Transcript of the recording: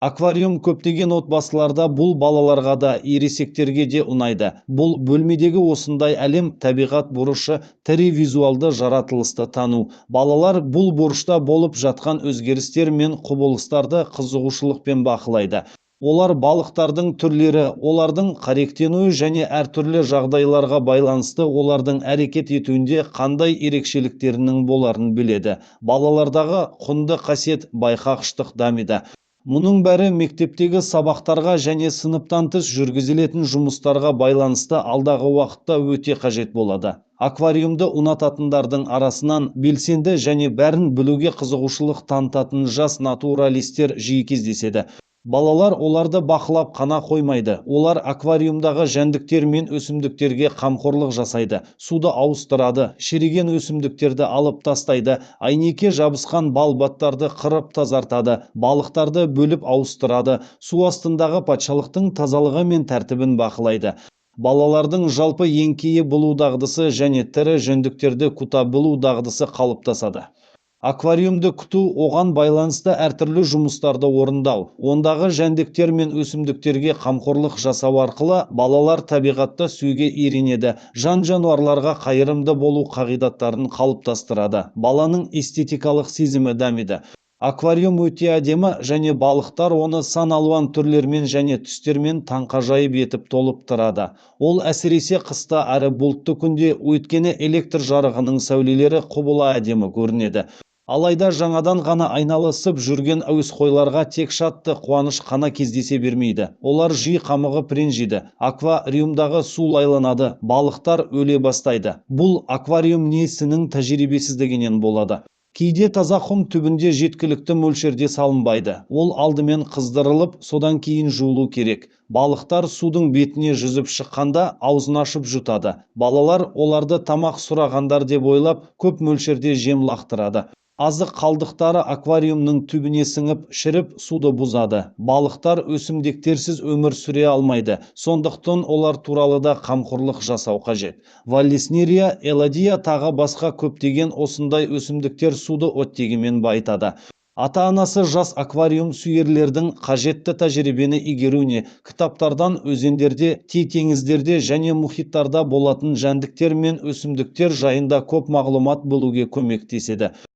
Аквариум көптеген отбасыларда бұл балаларға да ересектерге де ұнайды. Бұл бөлмедегі осындай әлем, табиғат бұрышы, тірі визуалды жаратылысты тану. Балалар бұл бұрышта болып жатқан өзгерістер мен құбылыстарды қызығушылықпен бақылайды. Олар балықтардың түрлері, олардың қоректенуі және әртүрлі жағдайларға байланысты олардың әрекет етуінде қандай ерекшеліктерінің боларын біледі. Балалардағы құнды қасиет байқағыштық дамиды. Мұның бәрі мектептегі сабақтарға және сыныптан тыс жүргізілетін жұмыстарға байланысты алдағы уақытта өте қажет болады. Аквариумды ұнататындардың арасынан белсенді және бәрін білуге қызығушылық танытатын жас натуралистер жиі кездеседі. Балалар оларды бақылап қана қоймайды. Олар аквариумдағы жәндіктер мен өсімдіктерге қамқорлық жасайды. Суды ауыстырады, шіріген өсімдіктерді алып тастайды, әйнекке жабысқан балбаттарды қырып тазартады, балықтарды бөліп ауыстырады, су астындағы патшалықтың тазалығы мен тәртібін бақылайды. Балалардың жалпы еңкейе білу дағдысы және тірі жәндіктерді күта білу дағдысы қалыптасады. Аквариумды күту оған байланысты әртүрлі жұмыстарды орындау. Ондағы жәндіктер мен өсімдіктерге қамқорлық жасау арқылы балалар табиғатта сүюге үйренеді, жан-жануарларға қайырымды болу қағидаттарын қалыптастырады. Баланың эстетикалық сезімі дамиды. Аквариум өте әдемі және балықтар оны сан алуан түрлермен және түстермен таңқажайып етіп толып тұрады. Ол әсіресе қыста әрі бұлтты күнде, өйткені электр жарығының сәулелері құбыла әдемі көрінеді. Алайда жаңадан ғана айналысып жүрген әуесқойларға тек шатты қуаныш қана кездесе бермейді. Олар жиі қамығып ренжиді. Аквариумдағы су лайланады, балықтар өле бастайды. Бұл аквариум иесінің тәжірибесіздігінен болады. Кейде таза құм түбінде жеткілікті мөлшерде салынбайды. Ол алдымен қыздырылып, содан кейін жуылу керек. Балықтар судың бетіне жүзіп шыққанда аузын ашып жұтады. Балалар оларды тамақ сұрағандар деп ойлап, көп мөлшерде жем лақтырады. Азық қалдықтары аквариумның түбіне сіңіп, шіріп, суды бұзады. Балықтар өсімдіктерсіз өмір сүре алмайды. Сондықтан олар туралы да қамқорлық жасау қажет. Валлеснерия, элодия тағы басқа көптеген осындай өсімдіктер суды оттегімен байытады. Ата-анасы жас аквариум сүйерлердің қажетті тәжірибені игеруіне, кітаптардан, өзендерде, теңіздерде және мұхиттарда болатын жәндіктер мен өсімдіктер жайында көп мағлұмат білуге көмектеседі.